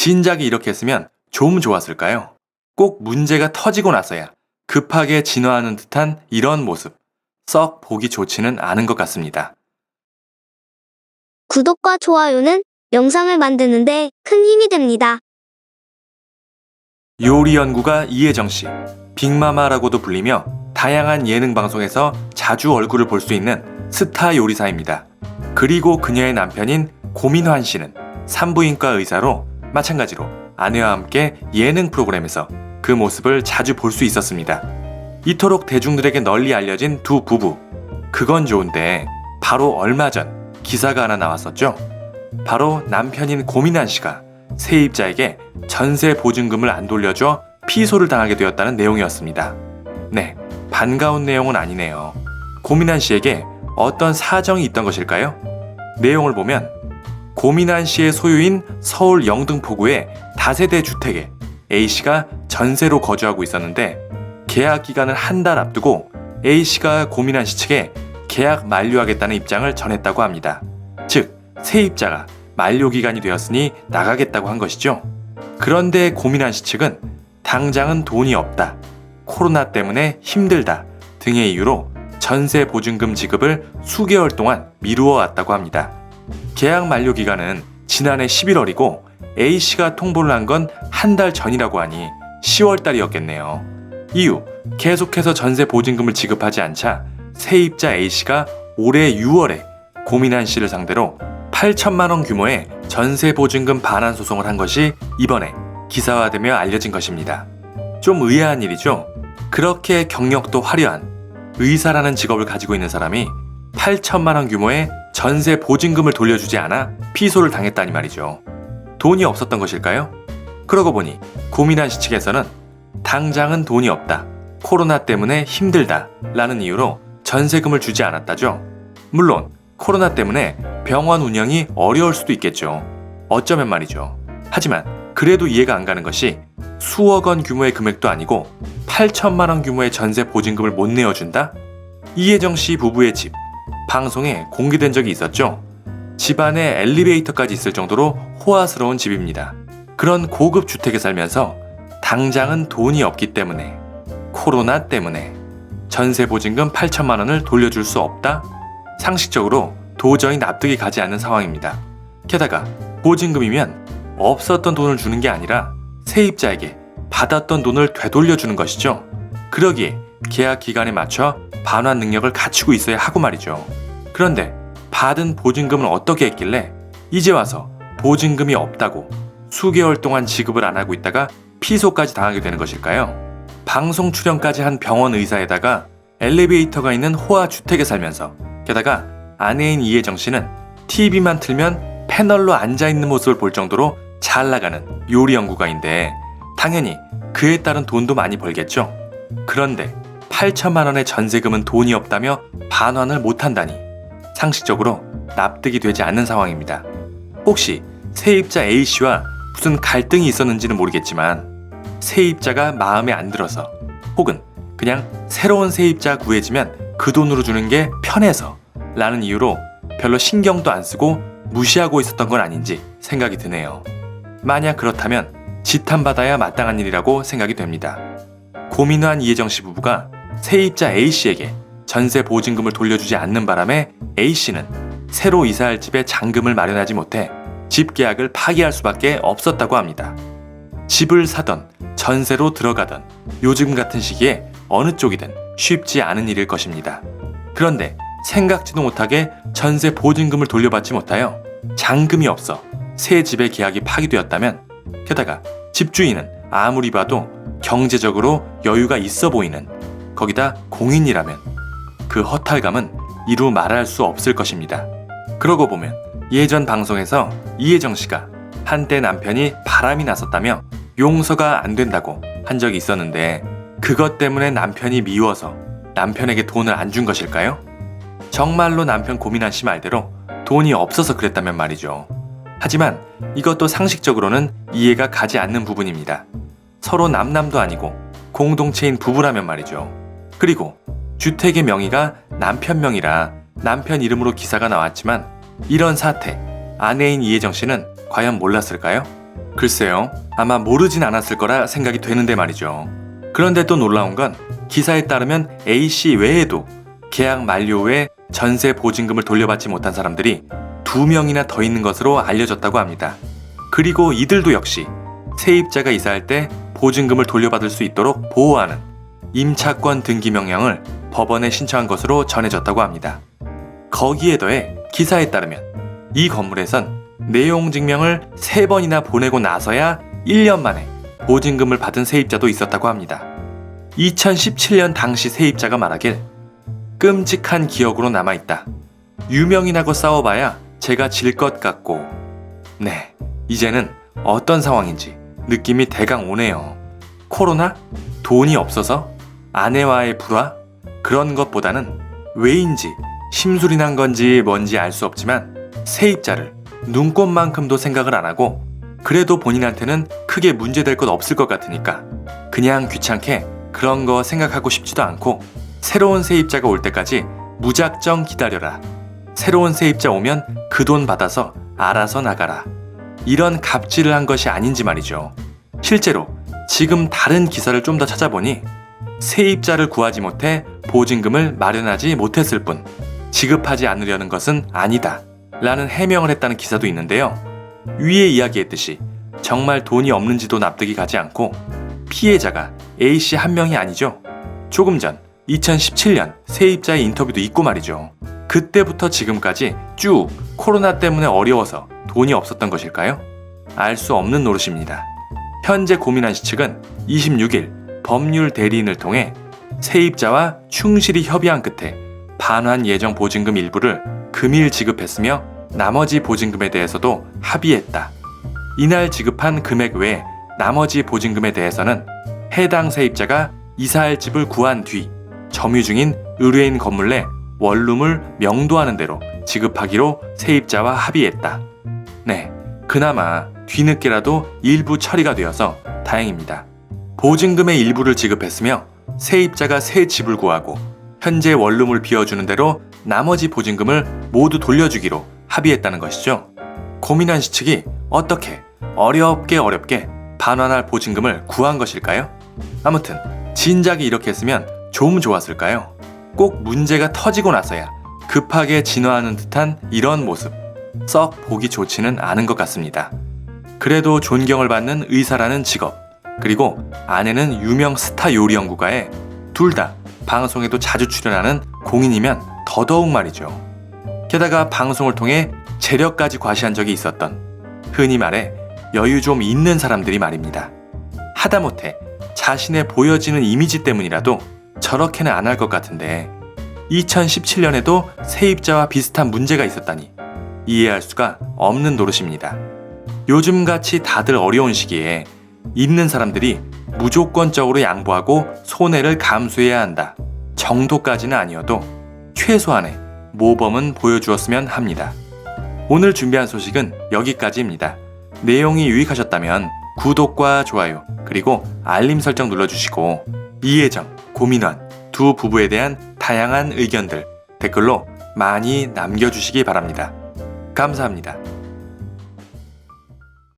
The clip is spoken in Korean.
진작에 이렇게 했으면 좀 좋았을까요? 꼭 문제가 터지고 나서야 급하게 진화하는 듯한 이런 모습, 썩 보기 좋지는 않은 것 같습니다. 구독과 좋아요는 영상을 만드는데 큰 힘이 됩니다. 요리 연구가 이혜정 씨, 빅마마라고도 불리며 다양한 예능 방송에서 자주 얼굴을 볼 수 있는 스타 요리사입니다. 그리고 그녀의 남편인 고민환 씨는 산부인과 의사로 마찬가지로 아내와 함께 예능 프로그램에서 그 모습을 자주 볼 수 있었습니다. 이토록 대중들에게 널리 알려진 두 부부. 그건 좋은데 바로 얼마 전 기사가 하나 나왔었죠. 바로 남편인 고민환 씨가 세입자에게 전세 보증금을 안 돌려줘 피소를 당하게 되었다는 내용이었습니다. 네, 반가운 내용은 아니네요. 고민환 씨에게 어떤 사정이 있던 것일까요? 내용을 보면 고민환 씨의 소유인 서울 영등포구의 다세대 주택에 A씨가 전세로 거주하고 있었는데 계약 기간을 한 달 앞두고 A씨가 고민환 씨 측에 계약 만료하겠다는 입장을 전했다고 합니다. 즉, 세입자가 만료 기간이 되었으니 나가겠다고 한 것이죠. 그런데 고민환 씨 측은 당장은 돈이 없다, 코로나 때문에 힘들다 등의 이유로 전세 보증금 지급을 수개월 동안 미루어 왔다고 합니다. 계약 만료 기간은 지난해 11월이고 A씨가 통보를 한 건 한 달 전이라고 하니 10월 달이었겠네요. 이후 계속해서 전세 보증금을 지급하지 않자 세입자 A씨가 올해 6월에 고민환 씨를 상대로 8천만 원 규모의 전세 보증금 반환 소송을 한 것이 이번에 기사화되며 알려진 것입니다. 좀 의아한 일이죠. 그렇게 경력도 화려한 의사라는 직업을 가지고 있는 사람이 8천만 원 규모의 전세 보증금을 돌려주지 않아 피소를 당했다니 말이죠. 돈이 없었던 것일까요? 그러고 보니 고민환 씨 측에서는 당장은 돈이 없다, 코로나 때문에 힘들다 라는 이유로 전세금을 주지 않았다죠. 물론 코로나 때문에 병원 운영이 어려울 수도 있겠죠. 어쩌면 말이죠. 하지만 그래도 이해가 안 가는 것이 수억 원 규모의 금액도 아니고 8천만 원 규모의 전세 보증금을 못 내어준다? 이혜정 씨 부부의 집, 방송에 공개된 적이 있었죠. 집안에 엘리베이터까지 있을 정도로 호화스러운 집입니다. 그런 고급 주택에 살면서 당장은 돈이 없기 때문에, 코로나 때문에 전세 보증금 8천만 원을 돌려줄 수 없다? 상식적으로 도저히 납득이 가지 않는 상황입니다. 게다가 보증금이면 없었던 돈을 주는 게 아니라 세입자에게 받았던 돈을 되돌려주는 것이죠. 그러기에 계약 기간에 맞춰 반환 능력을 갖추고 있어야 하고 말이죠. 그런데 받은 보증금은 어떻게 했길래 이제 와서 보증금이 없다고 수개월 동안 지급을 안 하고 있다가 피소까지 당하게 되는 것일까요? 방송 출연까지 한 병원 의사에다가 엘리베이터가 있는 호화 주택에 살면서 게다가 아내인 이혜정 씨는 TV만 틀면 패널로 앉아있는 모습을 볼 정도로 잘 나가는 요리 연구가인데 당연히 그에 따른 돈도 많이 벌겠죠. 그런데 8천만 원의 전세금은 돈이 없다며 반환을 못한다니 상식적으로 납득이 되지 않는 상황입니다. 혹시 세입자 A씨와 무슨 갈등이 있었는지는 모르겠지만 세입자가 마음에 안 들어서 혹은 그냥 새로운 세입자 구해지면 그 돈으로 주는 게 편해서 라는 이유로 별로 신경도 안 쓰고 무시하고 있었던 건 아닌지 생각이 드네요. 만약 그렇다면 지탄받아야 마땅한 일이라고 생각이 됩니다. 고민환 이혜정 씨 부부가 세입자 A씨에게 전세 보증금을 돌려주지 않는 바람에 A씨는 새로 이사할 집에 잔금을 마련하지 못해 집 계약을 파기할 수밖에 없었다고 합니다. 집을 사던 전세로 들어가던 요즘 같은 시기에 어느 쪽이든 쉽지 않은 일일 것입니다. 그런데 생각지도 못하게 전세 보증금을 돌려받지 못하여 잔금이 없어 새 집의 계약이 파기되었다면, 게다가 집주인은 아무리 봐도 경제적으로 여유가 있어 보이는, 거기다 공인이라면 그 허탈감은 이루 말할 수 없을 것입니다. 그러고 보면 예전 방송에서 이혜정 씨가 한때 남편이 바람이 났었다며 용서가 안 된다고 한 적이 있었는데 그것 때문에 남편이 미워서 남편에게 돈을 안 준 것일까요? 정말로 남편 고민한 씨 말대로 돈이 없어서 그랬다면 말이죠. 하지만 이것도 상식적으로는 이해가 가지 않는 부분입니다. 서로 남남도 아니고 공동체인 부부라면 말이죠. 그리고 주택의 명의가 남편 명이라 남편 이름으로 기사가 나왔지만 이런 사태, 아내인 이혜정 씨는 과연 몰랐을까요? 글쎄요, 아마 모르진 않았을 거라 생각이 되는데 말이죠. 그런데 또 놀라운 건 기사에 따르면 A씨 외에도 계약 만료 후에 전세 보증금을 돌려받지 못한 사람들이 2명이나 더 있는 것으로 알려졌다고 합니다. 그리고 이들도 역시 세입자가 이사할 때 보증금을 돌려받을 수 있도록 보호하는 임차권 등기 명령을 법원에 신청한 것으로 전해졌다고 합니다. 거기에 더해 기사에 따르면 이 건물에선 내용 증명을 3번이나 보내고 나서야 1년 만에 보증금을 받은 세입자도 있었다고 합니다. 2017년 당시 세입자가 말하길 끔찍한 기억으로 남아있다. 유명인하고 싸워봐야 제가 질 것 같고, 네, 이제는 어떤 상황인지 느낌이 대강 오네요. 코로나? 돈이 없어서? 아내와의 불화? 그런 것보다는 왜인지 심술이 난 건지 뭔지 알 수 없지만 세입자를 눈꼽만큼도 생각을 안 하고 그래도 본인한테는 크게 문제될 것 없을 것 같으니까 그냥 귀찮게 그런 거 생각하고 싶지도 않고 새로운 세입자가 올 때까지 무작정 기다려라. 새로운 세입자 오면 그 돈 받아서 알아서 나가라. 이런 갑질을 한 것이 아닌지 말이죠. 실제로 지금 다른 기사를 좀 더 찾아보니 세입자를 구하지 못해 보증금을 마련하지 못했을 뿐 지급하지 않으려는 것은 아니다 라는 해명을 했다는 기사도 있는데요. 위에 이야기했듯이 정말 돈이 없는지도 납득이 가지 않고 피해자가 A씨 한 명이 아니죠. 조금 전 2017년 세입자의 인터뷰도 있고 말이죠. 그때부터 지금까지 쭉 코로나 때문에 어려워서 돈이 없었던 것일까요? 알 수 없는 노릇입니다. 현재 고민한 씨 측은 26일 법률 대리인을 통해 세입자와 충실히 협의한 끝에 반환 예정 보증금 일부를 금일 지급했으며 나머지 보증금에 대해서도 합의했다. 이날 지급한 금액 외에 나머지 보증금에 대해서는 해당 세입자가 이사할 집을 구한 뒤 점유 중인 의뢰인 건물 내 원룸을 명도하는 대로 지급하기로 세입자와 합의했다. 네, 그나마 뒤늦게라도 일부 처리가 되어서 다행입니다. 보증금의 일부를 지급했으며 세입자가 새 집을 구하고 현재 원룸을 비워주는 대로 나머지 보증금을 모두 돌려주기로 합의했다는 것이죠. 고민한 씨 측이 어떻게 어렵게 반환할 보증금을 구한 것일까요? 아무튼 진작에 이렇게 했으면 좀 좋았을까요? 꼭 문제가 터지고 나서야 급하게 진화하는 듯한 이런 모습 썩 보기 좋지는 않은 것 같습니다. 그래도 존경을 받는 의사라는 직업, 그리고 아내는 유명 스타 요리 연구가에 둘 다 방송에도 자주 출연하는 공인이면 더더욱 말이죠. 게다가 방송을 통해 재력까지 과시한 적이 있었던 흔히 말해 여유 좀 있는 사람들이 말입니다. 하다못해 자신의 보여지는 이미지 때문이라도 저렇게는 안 할 것 같은데 2017년에도 세입자와 비슷한 문제가 있었다니 이해할 수가 없는 노릇입니다. 요즘같이 다들 어려운 시기에 있는 사람들이 무조건적으로 양보하고 손해를 감수해야 한다 정도까지는 아니어도 최소한의 모범은 보여주었으면 합니다. 오늘 준비한 소식은 여기까지입니다. 내용이 유익하셨다면 구독과 좋아요 그리고 알림 설정 눌러주시고 이혜정, 고민환 두 부부에 대한 다양한 의견들 댓글로 많이 남겨주시기 바랍니다. 감사합니다.